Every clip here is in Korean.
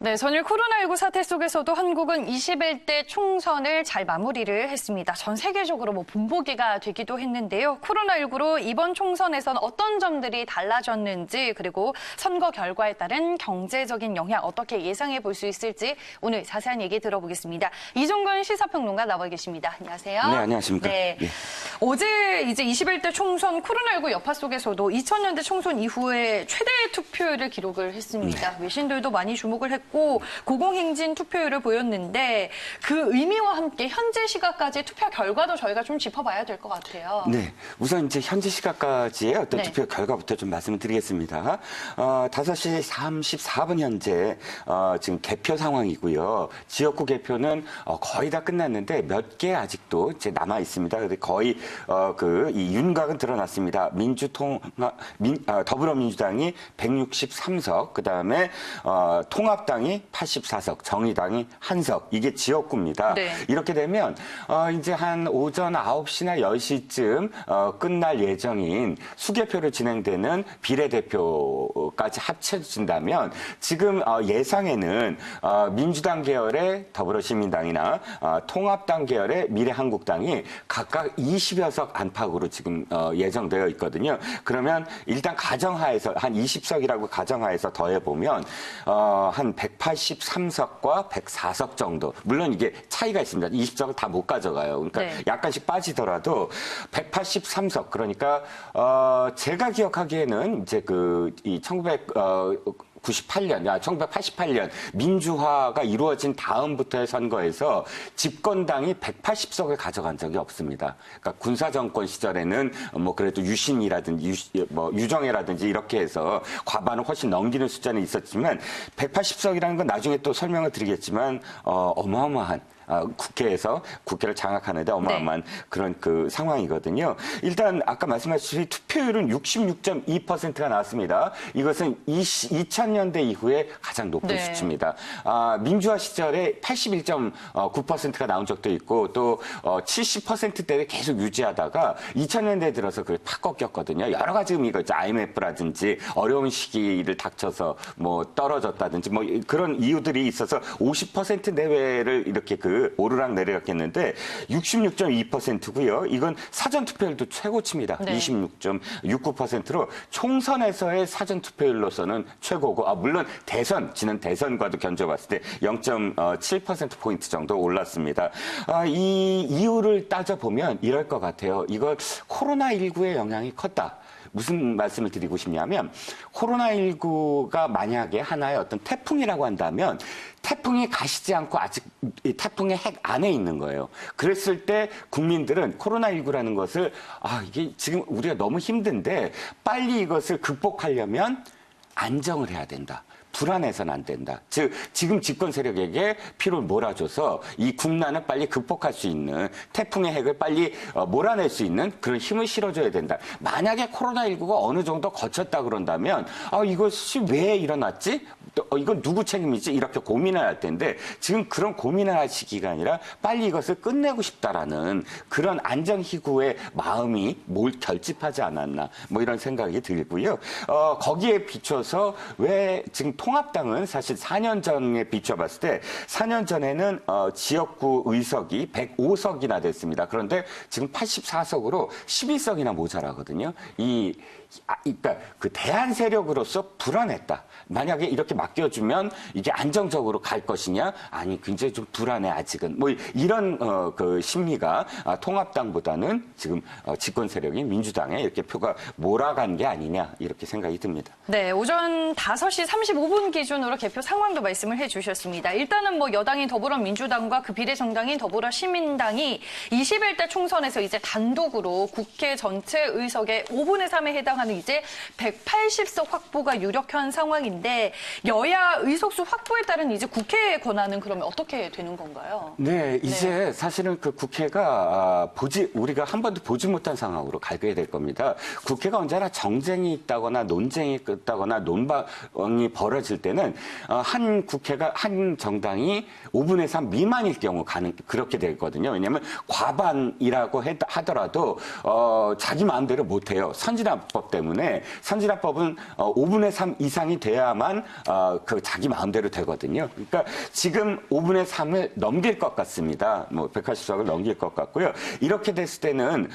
네, 전일 코로나19 사태 속에서도 한국은 21대 총선을 잘 마무리를 했습니다. 전 세계적으로 본보기가 되기도 했는데요. 코로나19로 이번 총선에선 어떤 점들이 달라졌는지, 그리고 선거 결과에 따른 경제적인 영향 어떻게 예상해 볼 수 있을지 오늘 자세한 얘기 들어보겠습니다. 이종근 시사평론가 나와 계십니다. 안녕하세요. 네, 안녕하십니까. 네. 예. 어제 이제 21대 총선 코로나19 여파 속에서도 2000년대 총선 이후에 최대 투표율을 기록을 했습니다. 네. 외신들도 많이 주목을 했고 고공행진 투표율을 보였는데 그 의미와 함께 현재 시각까지 투표 결과도 저희가 좀 짚어봐야 될 것 같아요. 네, 우선 이제 현재 시각까지의 어떤 투표 결과부터 좀 말씀을 드리겠습니다. 5시 34분 현재 지금 개표 상황이고요. 지역구 개표는 거의 다 끝났는데 몇 개 아직도 이제 남아 있습니다. 근데 거의 이 윤곽은 드러났습니다. 더불어민주당이 163석, 그 다음에 통합당이 84석, 정의당이 1석. 이게 지역구입니다. 네. 이렇게 되면 이제 한 오전 9시나 10시쯤 끝날 예정인 수개표로 진행되는 비례대표까지 합쳐진다면 지금 예상에는 민주당 계열의 더불어시민당이나 통합당 계열의 미래한국당이 각각 20여 석 안팎으로 지금 예정되어 있거든요. 그러면 일단 가정하에서 한 20석이라고 가정하에서 더해보면 한 183석과 104석 정도. 물론 이게 차이가 있습니다. 20석을 다 못 가져가요. 그러니까 네. 약간씩 빠지더라도 183석. 그러니까 제가 기억하기에는 이제 이 1988년 민주화가 이루어진 다음부터의 선거에서 집권당이 180석을 가져간 적이 없습니다. 그러니까 군사정권 시절에는 뭐 그래도 유신이라든지 유정회라든지 이렇게 해서 과반을 훨씬 넘기는 숫자는 있었지만 180석이라는 건 나중에 또 설명을 드리겠지만 어마어마한 국회에서 국회를 장악하는데 어마어마한 그런 상황이거든요. 일단 아까 말씀하셨듯이 투표율은 66.2%가 나왔습니다. 이것은 2000년대 이후에 가장 높은 수치입니다. 민주화 시절에 81.9%가 나온 적도 있고 또 70%대를 계속 유지하다가 2000년대에 들어서 그게 팍 꺾였거든요. 여러 가지 의미가 있죠. IMF라든지 어려운 시기를 닥쳐서 뭐 떨어졌다든지 뭐 그런 이유들이 있어서 50% 내외를 이렇게 오르락 내리락 했는데 66.2%고요. 이건 사전투표율도 최고치입니다. 네. 26.69%로 총선에서의 사전투표율로서는 최고고 물론 지난 대선과도 견져봤을 때 0.7%포인트 정도 올랐습니다. 이 이유를 따져보면 이럴 것 같아요. 이거 코로나19의 영향이 컸다. 무슨 말씀을 드리고 싶냐면 코로나19가 만약에 하나의 어떤 태풍이라고 한다면 태풍이 가시지 않고 아직 이 태풍의 핵 안에 있는 거예요. 그랬을 때 국민들은 코로나19라는 것을 이게 지금 우리가 너무 힘든데 빨리 이것을 극복하려면 안정을 해야 된다. 불안해서는 안 된다. 즉 지금 집권 세력에게 피를 몰아줘서 이 국난을 빨리 극복할 수 있는 태풍의 핵을 빨리 몰아낼 수 있는 그런 힘을 실어줘야 된다. 만약에 코로나19가 어느 정도 거쳤다 그런다면 이것이 왜 일어났지? 이건 누구 책임이지? 이렇게 고민을 할 텐데 지금 그런 고민을 할 시기가 아니라 빨리 이것을 끝내고 싶다라는 그런 안정희구의 마음이 결집하지 않았나 뭐 이런 생각이 들고요. 거기에 비춰서 왜 지금 통합당은 사실 4년 전에 비춰봤을 때 4년 전에는 지역구 의석이 105석이나 됐습니다. 그런데 지금 84석으로 11석이나 모자라거든요. 그러니까 대한 세력으로서 불안했다. 만약에 이렇게 맡겨주면 이게 안정적으로 갈 것이냐? 아니, 굉장히 좀 불안해, 아직은. 뭐, 이런, 심리가 통합당보다는 지금 집권 세력인 민주당에 이렇게 표가 몰아간 게 아니냐, 이렇게 생각이 듭니다. 네, 오전 5시 35분 기준으로 개표 상황도 말씀을 해주셨습니다. 일단은 여당인 더불어민주당과 그 비례정당인 더불어시민당이 21대 총선에서 이제 단독으로 국회 전체 의석의 5분의 3에 해당하는 이제 180석 확보가 유력한 상황인데 여야 의석수 확보에 따른 이제 국회의 권한은 그러면 어떻게 되는 건가요? 네, 이제 사실은 그 국회가 우리가 한 번도 보지 못한 상황으로 가게 될 겁니다. 국회가 언제나 정쟁이 있다거나 논쟁이 있다거나 논방이 벌어질 때는 한 국회가 한 정당이 5분의 3 미만일 경우 그렇게 되거든요. 왜냐하면 과반이라고 하더라도 자기 마음대로 못해요. 선진화법 때문에 선진화법은 5분의 3 이상이 돼야만 그 자기 마음대로 되거든요. 그러니까 지금 5분의 3을 넘길 것 같습니다. 뭐 180석을 넘길 것 같고요. 이렇게 됐을 때는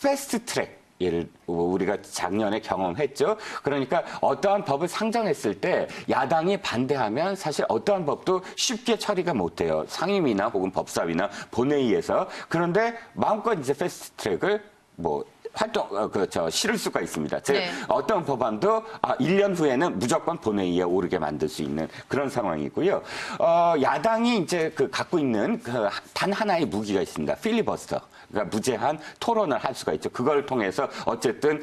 패스트 트랙. 예를 우리가 작년에 경험했죠. 그러니까 어떠한 법을 상정했을 때 야당이 반대하면 사실 어떠한 법도 쉽게 처리가 못 돼요. 상임위나 혹은 법사위나 본회의에서. 그런데 마음껏 이제 패스트 트랙을 실을 수가 있습니다. 즉, 네. 어떤 법안도 1년 후에는 무조건 본회의에 오르게 만들 수 있는 그런 상황이고요. 야당이 이제 갖고 있는 단 하나의 무기가 있습니다. 필리버스터. 그러니까 무제한 토론을 할 수가 있죠. 그걸 통해서 어쨌든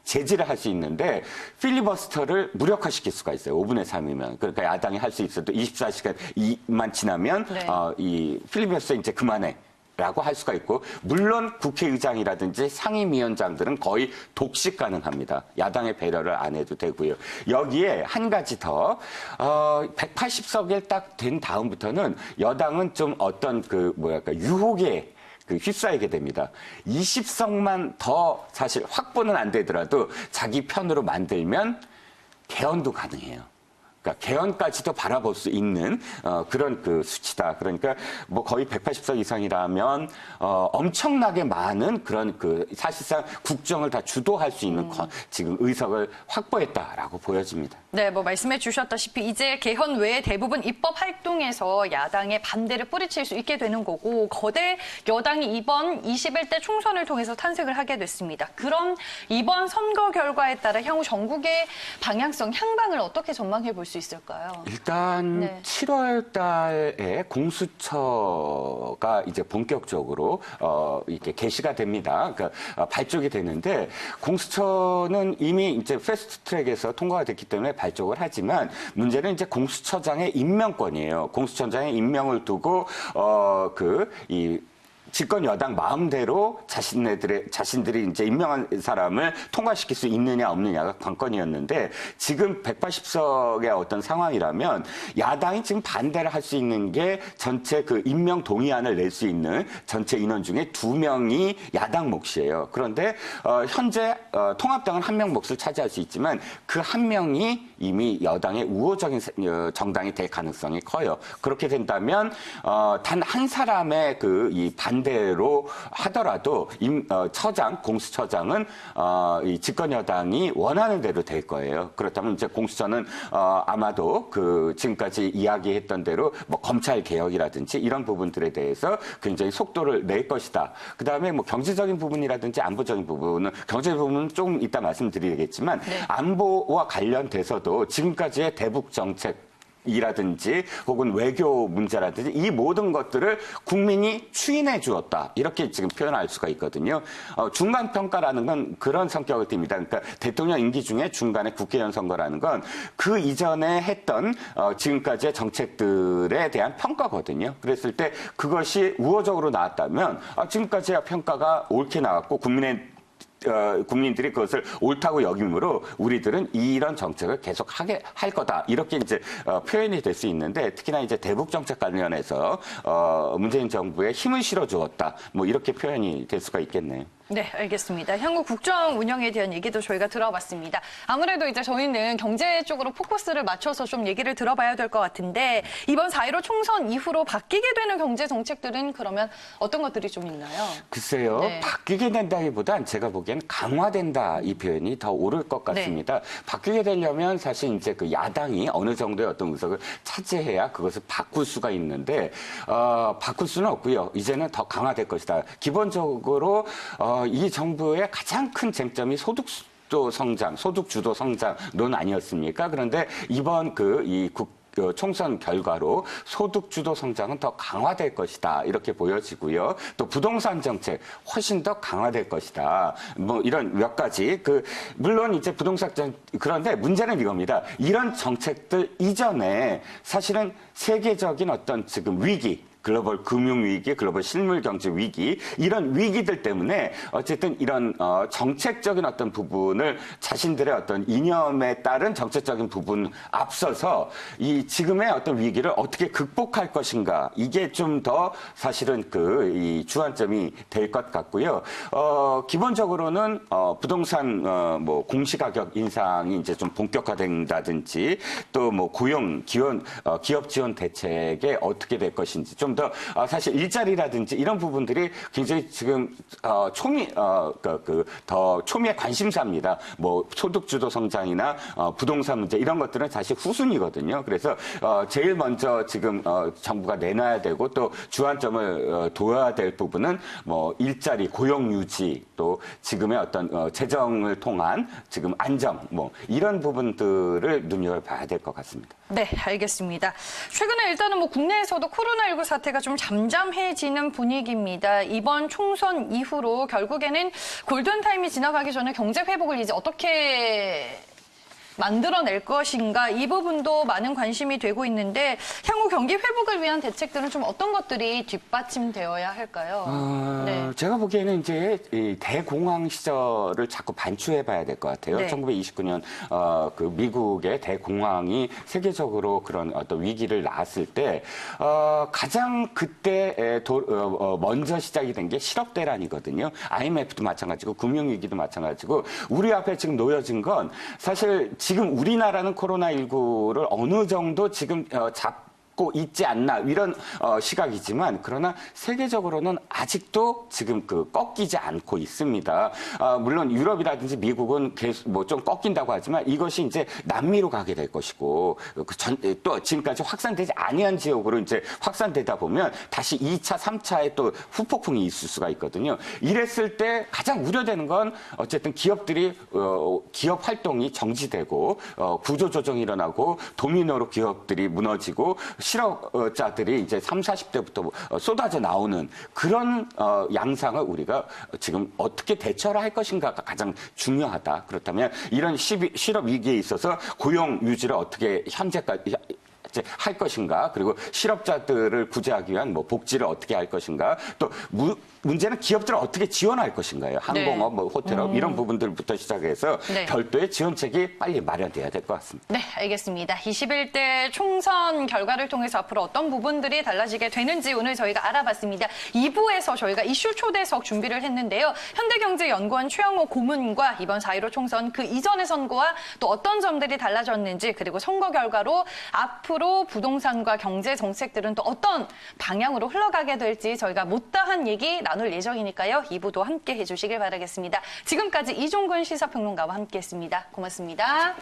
제지를 할 수 있는데 필리버스터를 무력화시킬 수가 있어요. 5분의 3이면. 그러니까 야당이 할 수 있어도 24시간만 지나면 네. 이 필리버스터 이제 그만해. 라고 할 수가 있고 물론 국회의장이라든지 상임위원장들은 거의 독식 가능합니다. 야당의 배려를 안 해도 되고요. 여기에 한 가지 더 180석에 딱 된 다음부터는 여당은 좀 어떤 유혹에 휩싸이게 됩니다. 20석만 더 사실 확보는 안 되더라도 자기 편으로 만들면 개헌도 가능해요. 그러니까 개헌까지도 바라볼 수 있는 그런 수치다. 그러니까 뭐 거의 180석 이상이라면 엄청나게 많은 그런 사실상 국정을 다 주도할 수 있는 지금 의석을 확보했다라고 보여집니다. 네, 뭐 말씀해 주셨다시피 이제 개헌 외에 대부분 입법 활동에서 야당의 반대를 뿌리칠 수 있게 되는 거고 거대 여당이 이번 21대 총선을 통해서 탄생을 하게 됐습니다. 그럼 이번 선거 결과에 따라 향후 전국의 방향성, 향방을 어떻게 전망해 볼 수 있을까요? 일단 네. 7월 달에 공수처가 이제 본격적으로 이렇게 개시가 됩니다. 그러니까 발족이 되는데 공수처는 이미 이제 패스트 트랙에서 통과가 됐기 때문에 발족을 하지만 문제는 이제 공수처장의 임명권이에요. 공수처장의 임명을 두고 이 집권 여당 마음대로 자신들이 이제 임명한 사람을 통과시킬 수 있느냐 없느냐가 관건이었는데 지금 180석의 어떤 상황이라면 야당이 지금 반대를 할 수 있는 게 전체 임명 동의안을 낼 수 있는 전체 인원 중에 2명이 야당 몫이에요. 그런데 현재 통합당은 1명 몫을 차지할 수 있지만 그 1명이 이미 여당의 우호적인 정당이 될 가능성이 커요. 그렇게 된다면 단 한 사람의 이 반대로 하더라도 공수처장은 이 집권 여당이 원하는 대로 될 거예요. 그렇다면 이제 공수처는 아마도 지금까지 이야기했던 대로 뭐 검찰 개혁이라든지 이런 부분들에 대해서 굉장히 속도를 낼 것이다. 그다음에 뭐 경제적인 부분이라든지 안보적인 부분은 경제적인 부분은 조금 이따 말씀드리겠지만 네. 안보와 관련돼서도 지금까지의 대북 정책 이라든지 혹은 외교 문제라든지 이 모든 것들을 국민이 추인해 주었다. 이렇게 지금 표현할 수가 있거든요. 중간 평가라는 건 그런 성격을 띱니다. 그러니까 대통령 임기 중에 중간에 국회의원 선거라는 건 그 이전에 했던 지금까지의 정책들에 대한 평가거든요. 그랬을 때 그것이 우호적으로 나왔다면 지금까지의 평가가 옳게 나왔고 국민들이 그것을 옳다고 여김으로 우리들은 이런 정책을 계속 할 거다. 이렇게 이제 표현이 될 수 있는데 특히나 이제 대북 정책 관련해서 문재인 정부에 힘을 실어 주었다. 뭐 이렇게 표현이 될 수가 있겠네요. 네, 알겠습니다. 향후 국정 운영에 대한 얘기도 저희가 들어봤습니다. 아무래도 이제 저희는 경제 쪽으로 포커스를 맞춰서 좀 얘기를 들어봐야 될 것 같은데 이번 4.15 총선 이후로 바뀌게 되는 경제 정책들은 그러면 어떤 것들이 좀 있나요? 글쎄요. 네. 바뀌게 된다기보단 제가 보기엔 강화된다 이 표현이 더 옳을 것 같습니다. 바뀌게 되려면 사실 이제 야당이 어느 정도의 어떤 의석을 차지해야 그것을 바꿀 수가 있는데 바꿀 수는 없고요. 이제는 더 강화될 것이다. 기본적으로 이 정부의 가장 큰 쟁점이 소득주도 성장론 아니었습니까? 그런데 이번 총선 결과로 소득주도 성장은 더 강화될 것이다. 이렇게 보여지고요. 또 부동산 정책 훨씬 더 강화될 것이다. 뭐 이런 몇 가지. 물론 이제 부동산 그런데 문제는 이겁니다. 이런 정책들 이전에 사실은 세계적인 어떤 지금 위기, 글로벌 금융 위기, 글로벌 실물 경제 위기 이런 위기들 때문에 어쨌든 이런 정책적인 어떤 부분을 자신들의 어떤 이념에 따른 정책적인 부분 앞서서 이 지금의 어떤 위기를 어떻게 극복할 것인가 이게 좀 더 사실은 이 주안점이 될 것 같고요. 기본적으로는 부동산 뭐 공시가격 인상이 이제 좀 본격화된다든지 또 뭐 고용 기업 지원 대책에 어떻게 될 것인지 좀 더 사실 일자리라든지 이런 부분들이 굉장히 지금 더 초미의 관심사입니다. 뭐 소득주도 성장이나 부동산 문제 이런 것들은 사실 후순위거든요. 그래서 제일 먼저 지금 정부가 내놔야 되고 또 주안점을 둬야 될 부분은 뭐 일자리, 고용 유지 또 지금의 어떤 재정을 통한 지금 안정 뭐 이런 부분들을 눈여겨봐야 될 것 같습니다. 네, 알겠습니다. 최근에 일단은 뭐 국내에서도 코로나19 사태가 좀 잠잠해지는 분위기입니다. 이번 총선 이후로 결국에는 골든타임이 지나가기 전에 경제 회복을 이제 어떻게 만들어낼 것인가 이 부분도 많은 관심이 되고 있는데 향후 경기 회복을 위한 대책들은 좀 어떤 것들이 뒷받침되어야 할까요? 네. 제가 보기에는 이제 이 대공황 시절을 자꾸 반추해봐야 될 것 같아요. 네. 1929년 그 미국의 대공황이 세계적으로 그런 어떤 위기를 낳았을 때 가장 그때 먼저 시작이 된 게 실업 대란이거든요. IMF도 마찬가지고 금융위기도 마찬가지고 우리 앞에 지금 놓여진 건 사실 지금 우리나라는 코로나19를 어느 정도 지금 잡고 있지 않나 이런 시각이지만 그러나 세계적으로는 아직도 지금 꺾이지 않고 있습니다. 물론 유럽이라든지 미국은 계속 뭐 좀 꺾인다고 하지만 이것이 이제 남미로 가게 될 것이고 또 지금까지 확산되지 아니한 지역으로 이제 확산되다 보면 다시 2차, 3차에 또 후폭풍이 있을 수가 있거든요. 이랬을 때 가장 우려되는 건 어쨌든 기업들이 기업 활동이 정지되고 구조조정이 일어나고 도미노로 기업들이 무너지고 실업자들이 이제 30, 40대부터 쏟아져 나오는 그런 양상을 우리가 지금 어떻게 대처를 할 것인가가 가장 중요하다. 그렇다면 이런 실업 위기에 있어서 고용 유지를 어떻게 현재까지 할 것인가, 그리고 실업자들을 구제하기 위한 뭐 복지를 어떻게 할 것인가, 또 문제는 기업들을 어떻게 지원할 것인가요? 항공업, 뭐 호텔업 이런 부분들부터 시작해서 네. 별도의 지원책이 빨리 마련돼야 될 것 같습니다. 네, 알겠습니다. 21대 총선 결과를 통해서 앞으로 어떤 부분들이 달라지게 되는지 오늘 저희가 알아봤습니다. 2부에서 저희가 이슈 초대석 준비를 했는데요. 현대경제연구원 최영호 고문과 이번 4.15 총선 그 이전의 선거와 또 어떤 점들이 달라졌는지 그리고 선거 결과로 앞으로 부동산과 경제 정책들은 또 어떤 방향으로 흘러가게 될지 저희가 못다한 얘기 나눌 예정이니까요. 2부도 함께 해주시길 바라겠습니다. 지금까지 이종근 시사평론가와 함께했습니다. 고맙습니다.